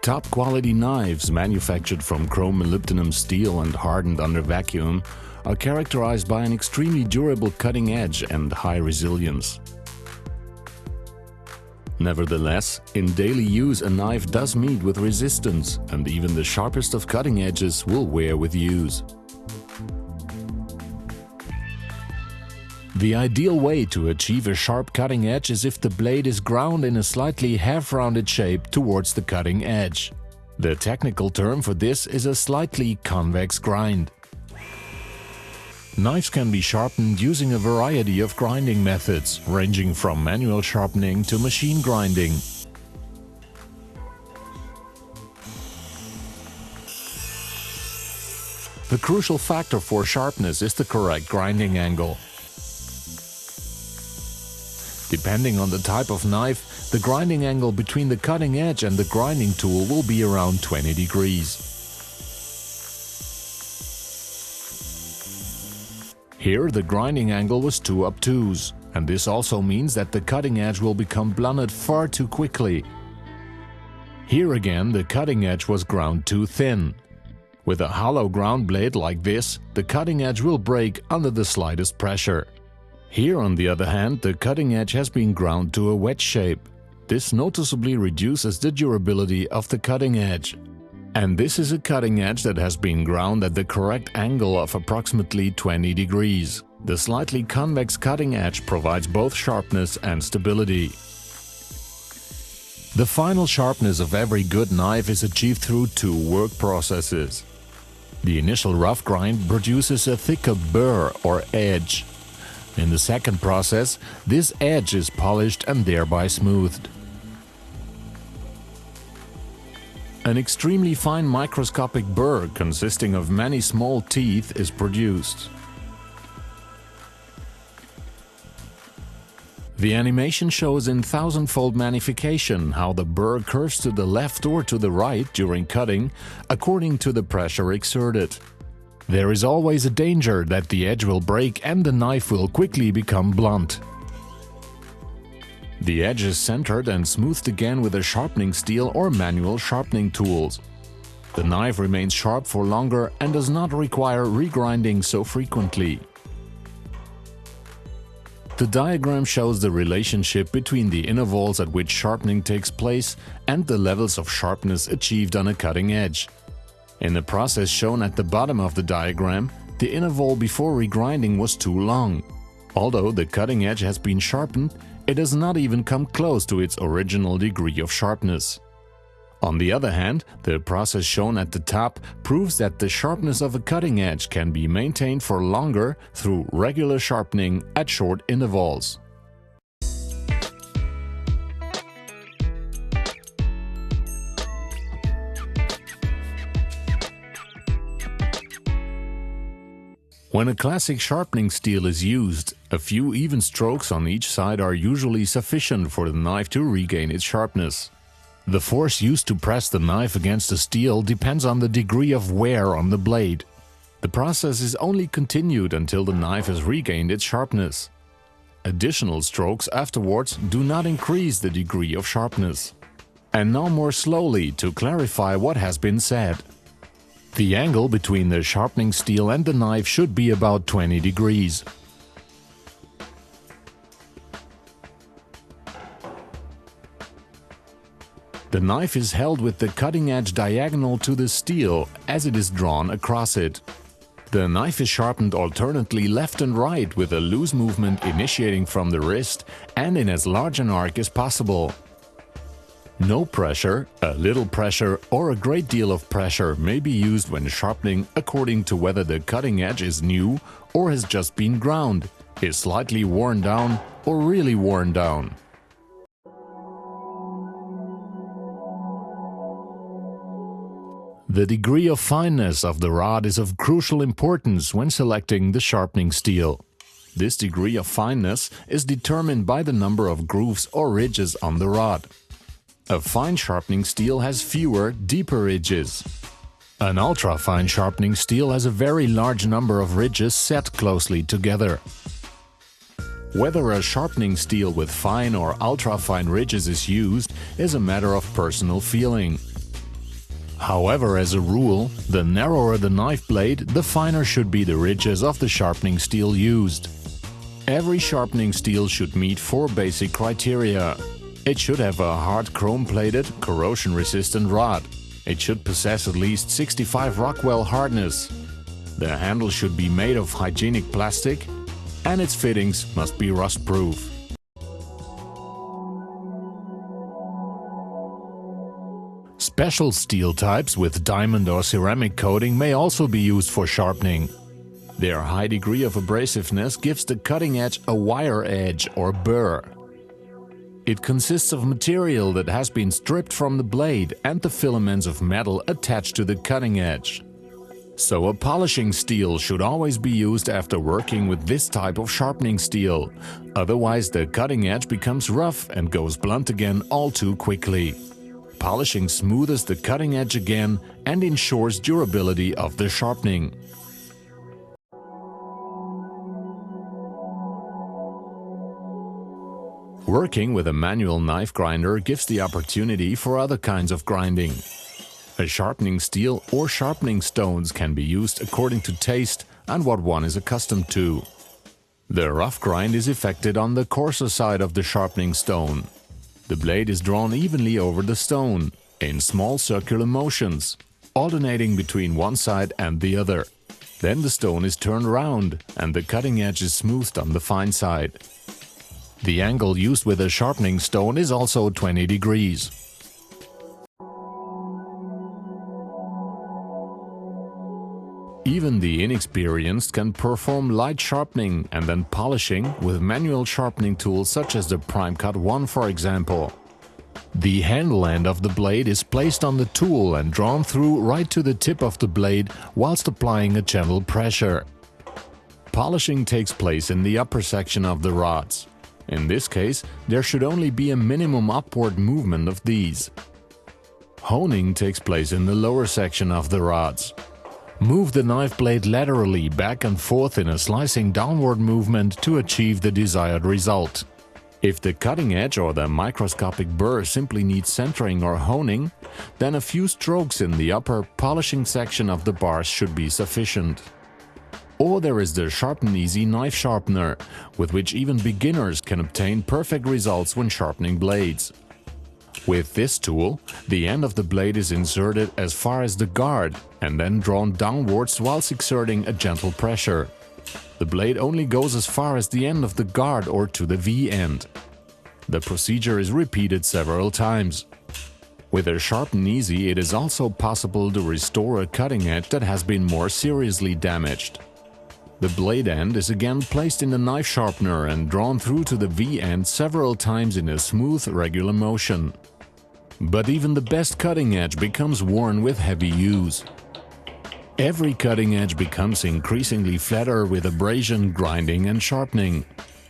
Top-quality knives manufactured from chrome molybdenum steel and hardened under vacuum are characterized by an extremely durable cutting edge and high resilience. Nevertheless, in daily use a knife does meet with resistance, and even the sharpest of cutting edges will wear with use. The ideal way to achieve a sharp cutting edge is if the blade is ground in a slightly half-rounded shape towards the cutting edge. The technical term for this is a slightly convex grind. Knives can be sharpened using a variety of grinding methods, ranging from manual sharpening to machine grinding. The crucial factor for sharpness is the correct grinding angle. Depending on the type of knife, the grinding angle between the cutting edge and the grinding tool will be around 20 degrees. Here the grinding angle was 2 obtuse, and this also means that the cutting edge will become blunted far too quickly. Here again the cutting edge was ground too thin. With a hollow ground blade like this, the cutting edge will break under the slightest pressure. Here, on the other hand, the cutting edge has been ground to a wedge shape. This noticeably reduces the durability of the cutting edge. And this is a cutting edge that has been ground at the correct angle of approximately 20 degrees. The slightly convex cutting edge provides both sharpness and stability. The final sharpness of every good knife is achieved through 2 work processes. The initial rough grind produces a thicker burr or edge. In the second process, this edge is polished and thereby smoothed. An extremely fine microscopic burr consisting of many small teeth is produced. The animation shows in thousandfold magnification how the burr curves to the left or to the right during cutting according to the pressure exerted. There is always a danger that the edge will break and the knife will quickly become blunt. The edge is centered and smoothed again with a sharpening steel or manual sharpening tools. The knife remains sharp for longer and does not require regrinding so frequently. The diagram shows the relationship between the intervals at which sharpening takes place and the levels of sharpness achieved on a cutting edge. In the process shown at the bottom of the diagram, the interval before regrinding was too long. Although the cutting edge has been sharpened, it does not even come close to its original degree of sharpness. On the other hand, the process shown at the top proves that the sharpness of a cutting edge can be maintained for longer through regular sharpening at short intervals. When a classic sharpening steel is used, a few even strokes on each side are usually sufficient for the knife to regain its sharpness. The force used to press the knife against the steel depends on the degree of wear on the blade. The process is only continued until the knife has regained its sharpness. Additional strokes afterwards do not increase the degree of sharpness. And now more slowly to clarify what has been said. The angle between the sharpening steel and the knife should be about 20 degrees. The knife is held with the cutting edge diagonal to the steel as it is drawn across it. The knife is sharpened alternately left and right with a loose movement initiating from the wrist and in as large an arc as possible. No pressure, a little pressure or a great deal of pressure may be used when sharpening according to whether the cutting edge is new or has just been ground, is slightly worn down or really worn down. The degree of fineness of the rod is of crucial importance when selecting the sharpening steel. This degree of fineness is determined by the number of grooves or ridges on the rod. A fine sharpening steel has fewer, deeper ridges. An ultra-fine sharpening steel has a very large number of ridges set closely together. Whether a sharpening steel with fine or ultra-fine ridges is used is a matter of personal feeling. However, as a rule, the narrower the knife blade, the finer should be the ridges of the sharpening steel used. Every sharpening steel should meet 4 basic criteria. It should have a hard chrome-plated, corrosion-resistant rod. It should possess at least 65 Rockwell hardness. The handle should be made of hygienic plastic, and its fittings must be rust-proof. Special steel types with diamond or ceramic coating may also be used for sharpening. Their high degree of abrasiveness gives the cutting edge a wire edge or burr. It consists of material that has been stripped from the blade and the filaments of metal attached to the cutting edge. So a polishing steel should always be used after working with this type of sharpening steel. Otherwise, the cutting edge becomes rough and goes blunt again all too quickly. Polishing smooths the cutting edge again and ensures durability of the sharpening. Working with a manual knife grinder gives the opportunity for other kinds of grinding. A sharpening steel or sharpening stones can be used according to taste and what one is accustomed to. The rough grind is effected on the coarser side of the sharpening stone. The blade is drawn evenly over the stone, in small circular motions, alternating between one side and the other. Then the stone is turned round and the cutting edge is smoothed on the fine side. The angle used with a sharpening stone is also 20 degrees. Even the inexperienced can perform light sharpening and then polishing with manual sharpening tools such as the Prime Cut 1, for example. The handle end of the blade is placed on the tool and drawn through right to the tip of the blade whilst applying a gentle pressure. Polishing takes place in the upper section of the rods. In this case, there should only be a minimum upward movement of these. Honing takes place in the lower section of the rods. Move the knife blade laterally back and forth in a slicing downward movement to achieve the desired result. If the cutting edge or the microscopic burr simply needs centering or honing, then a few strokes in the upper polishing section of the bars should be sufficient. Or there is the Sharpen Easy knife sharpener, with which even beginners can obtain perfect results when sharpening blades. With this tool, the end of the blade is inserted as far as the guard and then drawn downwards whilst exerting a gentle pressure. The blade only goes as far as the end of the guard or to the V end. The procedure is repeated several times. With a Sharpen Easy, it is also possible to restore a cutting edge that has been more seriously damaged. The blade end is again placed in the knife sharpener and drawn through to the V end several times in a smooth, regular motion. But even the best cutting edge becomes worn with heavy use. Every cutting edge becomes increasingly flatter with abrasion, grinding and sharpening.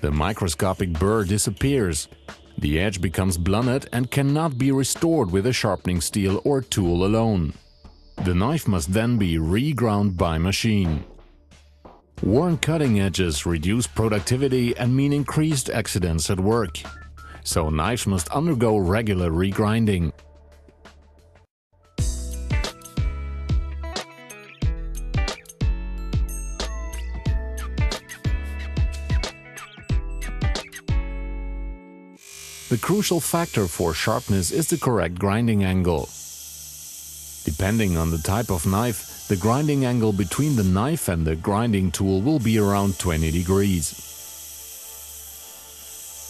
The microscopic burr disappears. The edge becomes blunted and cannot be restored with a sharpening steel or tool alone. The knife must then be re-ground by machine. Worn cutting edges reduce productivity and mean increased accidents at work. So knives must undergo regular regrinding. The crucial factor for sharpness is the correct grinding angle. Depending on the type of knife, the grinding angle between the knife and the grinding tool will be around 20 degrees.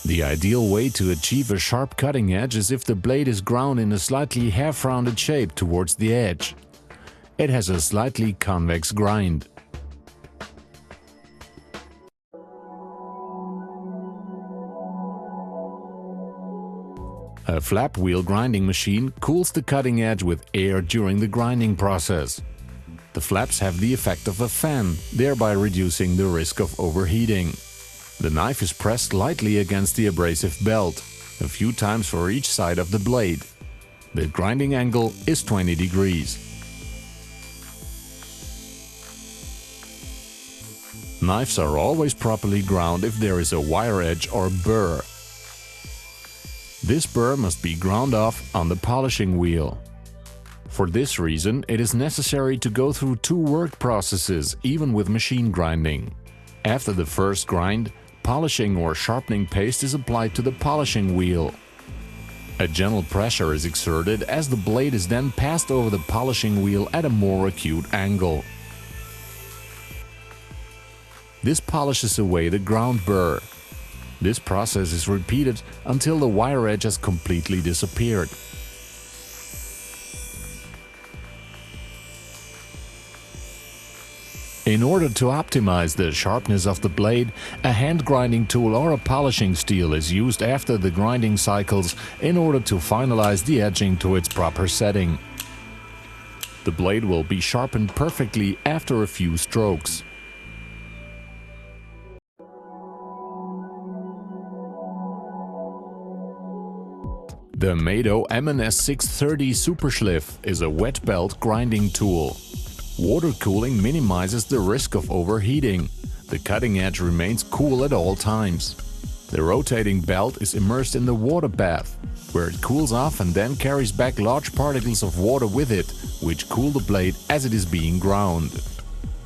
The ideal way to achieve a sharp cutting edge is if the blade is ground in a slightly half-rounded shape towards the edge. It has a slightly convex grind. A flap wheel grinding machine cools the cutting edge with air during the grinding process. The flaps have the effect of a fan, thereby reducing the risk of overheating. The knife is pressed lightly against the abrasive belt, a few times for each side of the blade. The grinding angle is 20 degrees. Knives are always properly ground if there is a wire edge or burr. This burr must be ground off on the polishing wheel. For this reason, it is necessary to go through two work processes, even with machine grinding. After the first grind, polishing or sharpening paste is applied to the polishing wheel. A gentle pressure is exerted as the blade is then passed over the polishing wheel at a more acute angle. This polishes away the ground burr. This process is repeated until the wire edge has completely disappeared. In order to optimize the sharpness of the blade, a hand grinding tool or a polishing steel is used after the grinding cycles in order to finalize the edging to its proper setting. The blade will be sharpened perfectly after a few strokes. The Mado M&S 630 Superschliff is a wet belt grinding tool. Water cooling minimizes the risk of overheating. The cutting edge remains cool at all times. The rotating belt is immersed in the water bath, where it cools off and then carries back large particles of water with it, which cool the blade as it is being ground.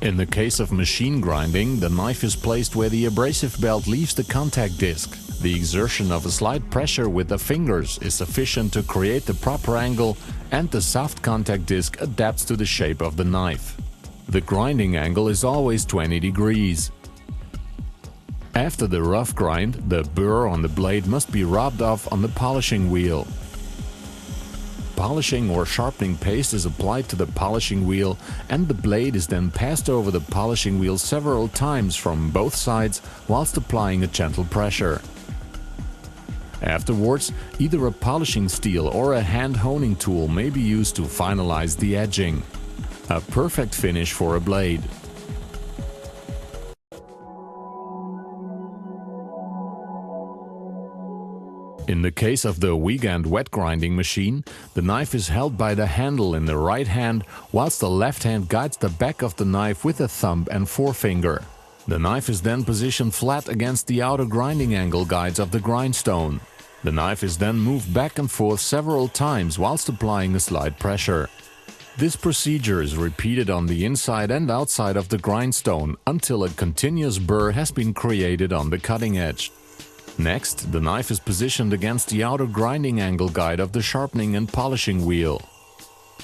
In the case of machine grinding, the knife is placed where the abrasive belt leaves the contact disc. The exertion of a slight pressure with the fingers is sufficient to create the proper angle, and the soft contact disc adapts to the shape of the knife. The grinding angle is always 20 degrees. After the rough grind, the burr on the blade must be rubbed off on the polishing wheel. Polishing or sharpening paste is applied to the polishing wheel, and the blade is then passed over the polishing wheel several times from both sides whilst applying a gentle pressure. Afterwards, either a polishing steel or a hand honing tool may be used to finalize the edging. A perfect finish for a blade. In the case of the Wiegand wet grinding machine, the knife is held by the handle in the right hand, whilst the left hand guides the back of the knife with the thumb and forefinger. The knife is then positioned flat against the outer grinding angle guides of the grindstone. The knife is then moved back and forth several times whilst applying a slight pressure. This procedure is repeated on the inside and outside of the grindstone until a continuous burr has been created on the cutting edge. Next, the knife is positioned against the outer grinding angle guide of the sharpening and polishing wheel.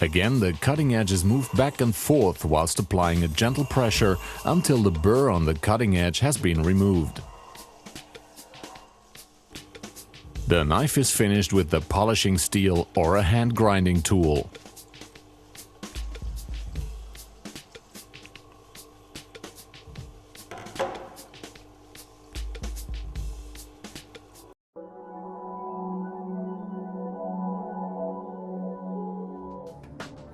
Again, the cutting edge is moved back and forth whilst applying a gentle pressure until the burr on the cutting edge has been removed. The knife is finished with the polishing steel or a hand grinding tool.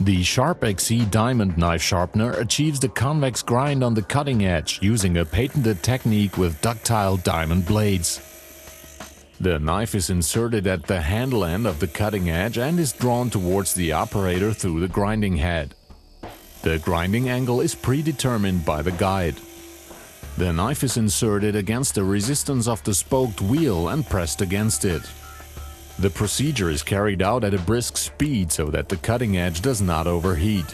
The Sharp XE diamond knife sharpener achieves the convex grind on the cutting edge using a patented technique with ductile diamond blades. The knife is inserted at the handle end of the cutting edge and is drawn towards the operator through the grinding head. The grinding angle is predetermined by the guide. The knife is inserted against the resistance of the spoked wheel and pressed against it. The procedure is carried out at a brisk speed so that the cutting edge does not overheat.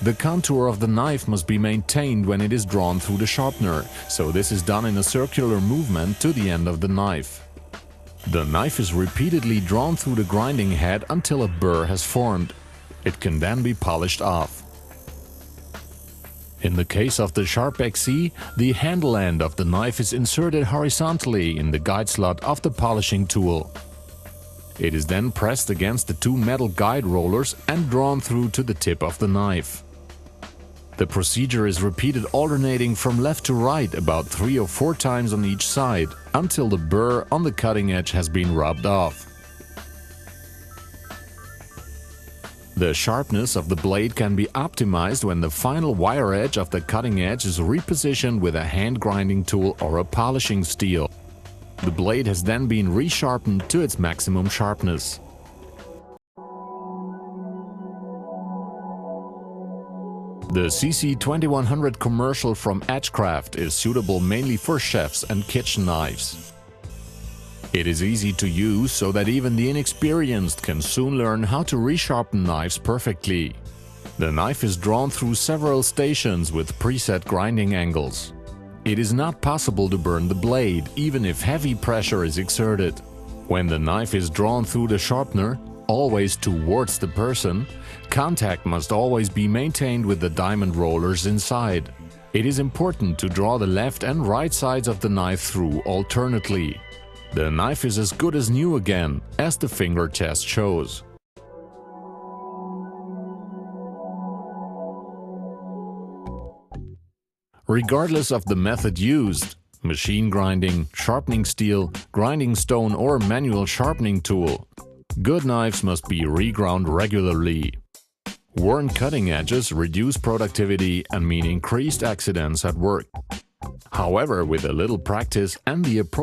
The contour of the knife must be maintained when it is drawn through the sharpener, so this is done in a circular movement to the end of the knife. The knife is repeatedly drawn through the grinding head until a burr has formed. It can then be polished off. In the case of the Sharp XE, the handle end of the knife is inserted horizontally in the guide slot of the polishing tool. It is then pressed against the two metal guide rollers and drawn through to the tip of the knife. The procedure is repeated alternating from left to right about 3 or 4 times on each side until the burr on the cutting edge has been rubbed off. The sharpness of the blade can be optimized when the final wire edge of the cutting edge is repositioned with a hand grinding tool or a polishing steel. The blade has then been resharpened to its maximum sharpness. The CC2100 commercial from Edgecraft is suitable mainly for chefs and kitchen knives. It is easy to use so that even the inexperienced can soon learn how to resharpen knives perfectly. The knife is drawn through several stations with preset grinding angles. It is not possible to burn the blade, even if heavy pressure is exerted. When the knife is drawn through the sharpener, always towards the person, contact must always be maintained with the diamond rollers inside. It is important to draw the left and right sides of the knife through alternately. The knife is as good as new again, as the finger test shows. Regardless of the method used, machine grinding, sharpening steel, grinding stone or manual sharpening tool, good knives must be reground regularly. Worn cutting edges reduce productivity and mean increased accidents at work. However, with a little practice and the appropriate